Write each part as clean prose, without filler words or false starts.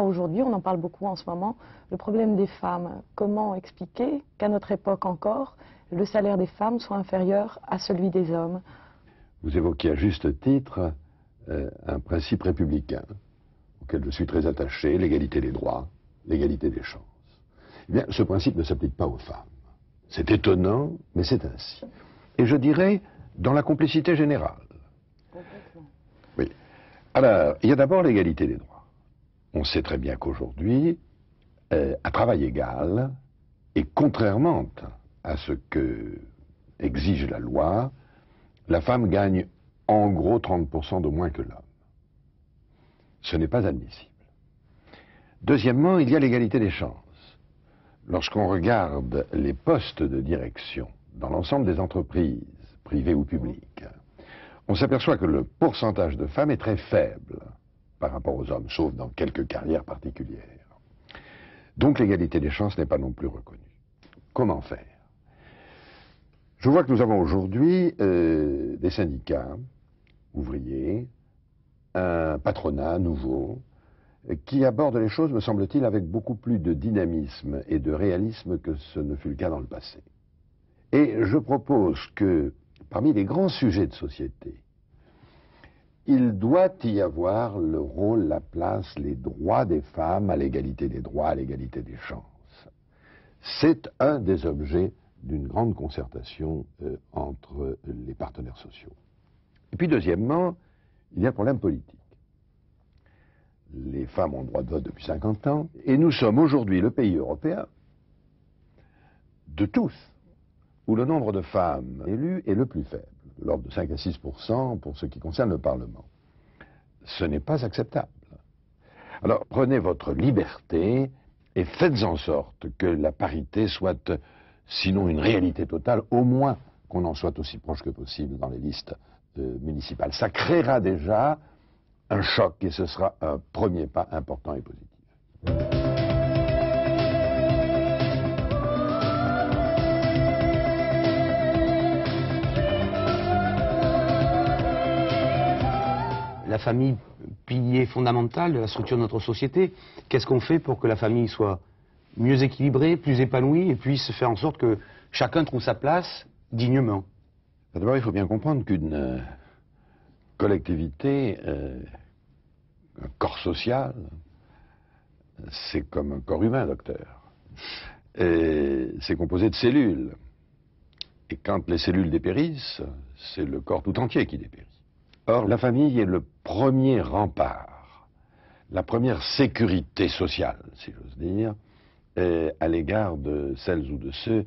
Aujourd'hui, on en parle beaucoup en ce moment, le problème des femmes. Comment expliquer qu'à notre époque encore, le salaire des femmes soit inférieur à celui des hommes? Vous évoquez à juste titre un principe républicain auquel je suis très attaché, l'égalité des droits, l'égalité des chances. Eh bien, ce principe ne s'applique pas aux femmes. C'est étonnant, mais c'est ainsi. Et je dirais, dans la complicité générale. Complètement. Oui. Alors, il y a d'abord l'égalité des droits. On sait très bien qu'aujourd'hui, à travail égal, et contrairement à ce que exige la loi, la femme gagne en gros 30% de moins que l'homme. Ce n'est pas admissible. Deuxièmement, il y a l'égalité des chances. Lorsqu'on regarde les postes de direction dans l'ensemble des entreprises, privées ou publiques, on s'aperçoit que le pourcentage de femmes est très faible par rapport aux hommes, sauf dans quelques carrières particulières. Donc l'égalité des chances n'est pas non plus reconnue. Comment faire? Je vois que nous avons aujourd'hui des syndicats ouvriers, un patronat nouveau, qui aborde les choses, me semble-t-il, avec beaucoup plus de dynamisme et de réalisme que ce ne fut le cas dans le passé. Et je propose que, parmi les grands sujets de société, il doit y avoir le rôle, la place, les droits des femmes à l'égalité des droits, à l'égalité des chances. C'est un des objets d'une grande concertation entre les partenaires sociaux. Et puis deuxièmement, il y a un problème politique. Les femmes ont le droit de vote depuis 50 ans, et nous sommes aujourd'hui le pays européen de tous où le nombre de femmes élues est le plus faible, l'ordre de 5 à 6% pour ce qui concerne le Parlement. Ce n'est pas acceptable. Alors prenez votre liberté et faites en sorte que la parité soit, sinon une réalité totale, au moins qu'on en soit aussi proche que possible dans les listes municipales. Ça créera déjà un choc et ce sera un premier pas important et positif. La famille, pilier fondamental de la structure de notre société, qu'est-ce qu'on fait pour que la famille soit mieux équilibrée, plus épanouie et puisse faire en sorte que chacun trouve sa place dignement? D'abord, il faut bien comprendre qu'une collectivité, un corps social, c'est comme un corps humain, docteur. C'est composé de cellules. Et quand les cellules dépérissent, c'est le corps tout entier qui dépérit. Or, la famille est le premier rempart, la première sécurité sociale, si j'ose dire, à l'égard de celles ou de ceux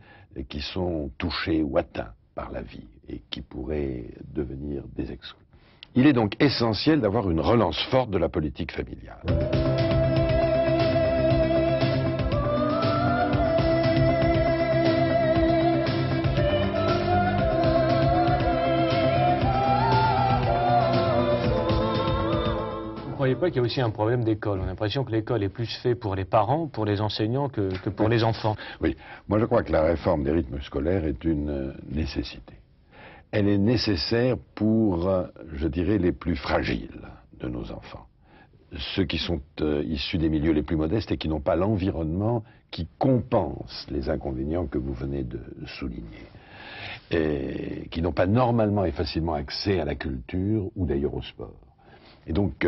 qui sont touchés ou atteints par la vie et qui pourraient devenir des exclus. Il est donc essentiel d'avoir une relance forte de la politique familiale. Vous ne croyez pas qu'il y a aussi un problème d'école? On a l'impression que l'école est plus faite pour les parents, pour les enseignants que pour les enfants. Oui, moi je crois que la réforme des rythmes scolaires est une nécessité. Elle est nécessaire pour, je dirais, les plus fragiles de nos enfants. Ceux qui sont issus des milieux les plus modestes et qui n'ont pas l'environnement qui compense les inconvénients que vous venez de souligner. Et qui n'ont pas normalement et facilement accès à la culture ou d'ailleurs au sport. Et donc,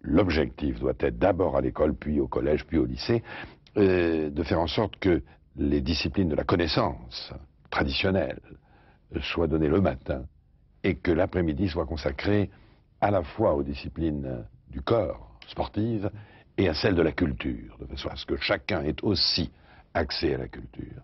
l'objectif doit être d'abord à l'école, puis au collège, puis au lycée, de faire en sorte que les disciplines de la connaissance traditionnelle soient données le matin et que l'après-midi soit consacré à la fois aux disciplines du corps, sportives, et à celles de la culture, de façon à ce que chacun ait aussi accès à la culture.